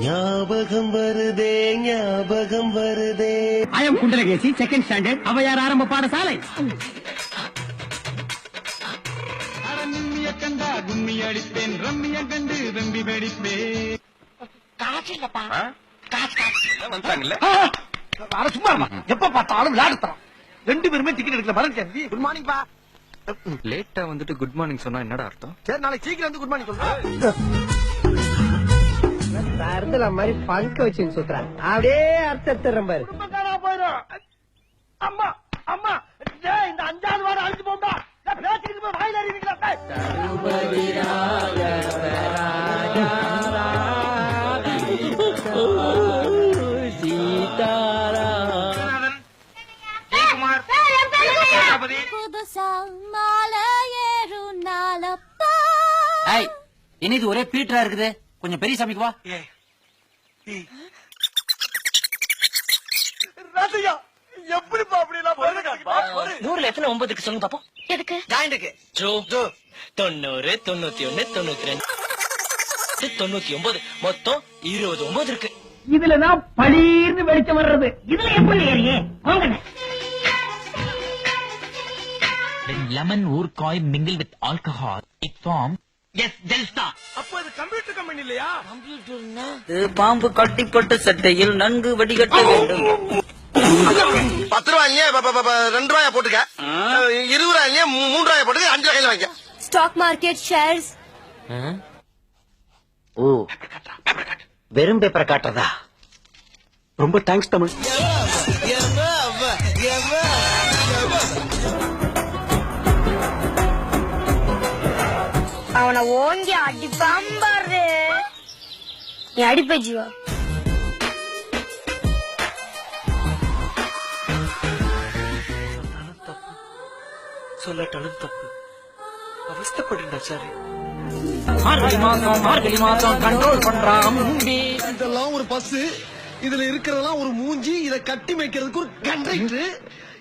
ஞாபகம் வருதே ஞாபகம் வருதே. I am Kundalakesi, second standard, Avvaiyar ஆரம்ப பாடசாலை. கண்டா கும்மி அடிப்பேன், ரம்மிய கண்டு ரம்பி வெடிப்பேன். காசு இல்லப்பா, வந்தாங்கல்ல, சும்மா எப்ப பார்த்தாலும் விளையாடுறோம். 2 பேருமே டிக்கெட் எடுக்கல. மறந்துச்சு. குட் மார்னிங் பா. லேட்டா வந்துட்டு குட் மார்னிங் சொன்னா என்னடா அர்த்தம்? சரி, நாளைக்கு சீக்கிரம் வந்து குட் மார்னிங் சொல்றேன். அர்த்தல மாதிரி பங்க வச்சு சுத்துறான். அப்படியே அர்த்தம் பாரு. போயிடும். அம்மா அம்மா, இந்த 5வது வாரம் அழிஞ்சு போண்டா. பேசிக்கிட்டு போய் வாயில அறிவிங்களா? இது ஒரே பீட்டரா இருக்குது. கொஞ்சம் பெரிய சாமிக்கு வா. எப்படிப்பா அப்படி நூறுல எத்தனை 9 சொல்லுங்க பாப்போம். எதுக்கு? ஜாயிண்ட்டுக்கு. 90, 91, 92, 99, மொத்தம் 29 இருக்கு. இதுலதான் பளீர்னு வெளிச்சம் வர்றது. இதுல எப்படி ஏறியே? When lemon would coin mingle with alcohol, it formed delta. அப்போ இது கம்ப்யூட்டர் கம்பெனி இல்லையா? பாம்பு கட்டிப்பட்ட சட்டையில் நன்கு வடிகட்ட வேண்டும். 10 ரூபாய் 2 ரூபாயா போட்டுக்க, 20 ரூபாய் 3 ரூபாயா போட்டுக்க, 5 ரூபாய் வாங்க. Stock market shares. ஓ, வெறும் பேப்பரை காட்டுறதா? ரொம்ப தேங்க்ஸ் தமிழ். அவனை ஓங்கி அடிப்பான் பாரு. நீ அடிப்ப ஜீவா. சொல்லட்டாலும் தப்பு. அவஸ்தப்படுறா சாரி. மார்கழி மாசம் கண்ட்ரோல் பண்றான். இதெல்லாம் ஒரு பஸ், இதுல இருக்கிறதெல்லாம் ஒரு மூஞ்சி, இத கட்டி வைக்கிறதுக்கு ஒரு கண்டக்டர்.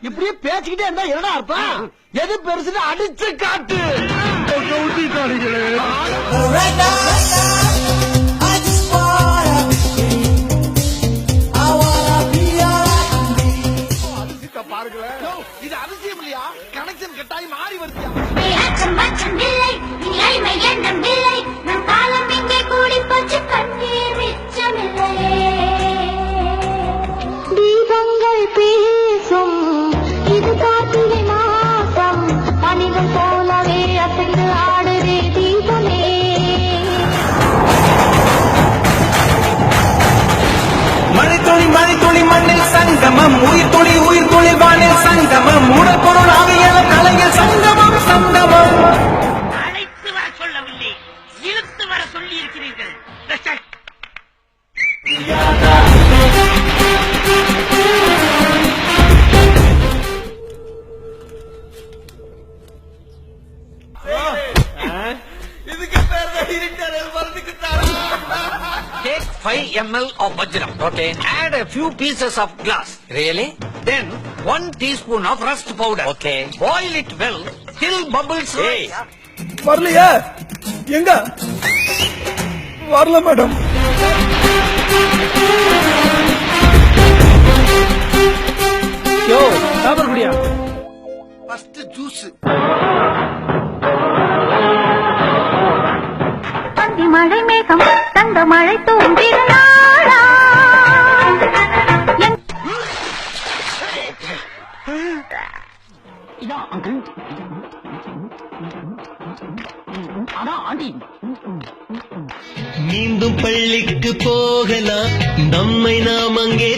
இப்படியே பேசிக்கிட்டே இருந்தா என்னடா அர்த்தம்? எது பெருசுன்னு அடிச்சு காட்டு. பாருங்களேன், இது அதிசயம் இல்லையா? கனெக்ஷன் கட்டாயி மாறி வருதியா? தீபங்கள் பேசும் இது கார்த்திகை மாசம். மனிதன் போலவே அசைந்து ஆடுதே தீபமே. மணித்துளி மண்ணில் சங்கமம், உயிர் துளி வானில் சங்கமம், உடல் பொருள் ஆகிய கலையில் சங்கமம் சங்கமம். அழைத்து வர சொல்லவில்லை, இழுத்து வர சொல்லி இருக்கிறீர்கள். இதுக்கு பேர் தான் இருட்டல் மறந்துக்கிட்டாரு. Take 5 ml of vajram. Okay. Add a few pieces of glass. Really? Then 1 teaspoon of rust powder. Okay. Boil it well till bubbles rise. வரலையா? எங்க வரல மேடம்? யோ, சாப்பிட முடியா? First juice. பந்தி மழை மேகம் தங்க மழை தோன்றினாளா. இதான் அங்கிள். அதான் ஆண்டி. மீண்டும் பள்ளிக்கு போகலாம், நம்மை நாம் அங்கே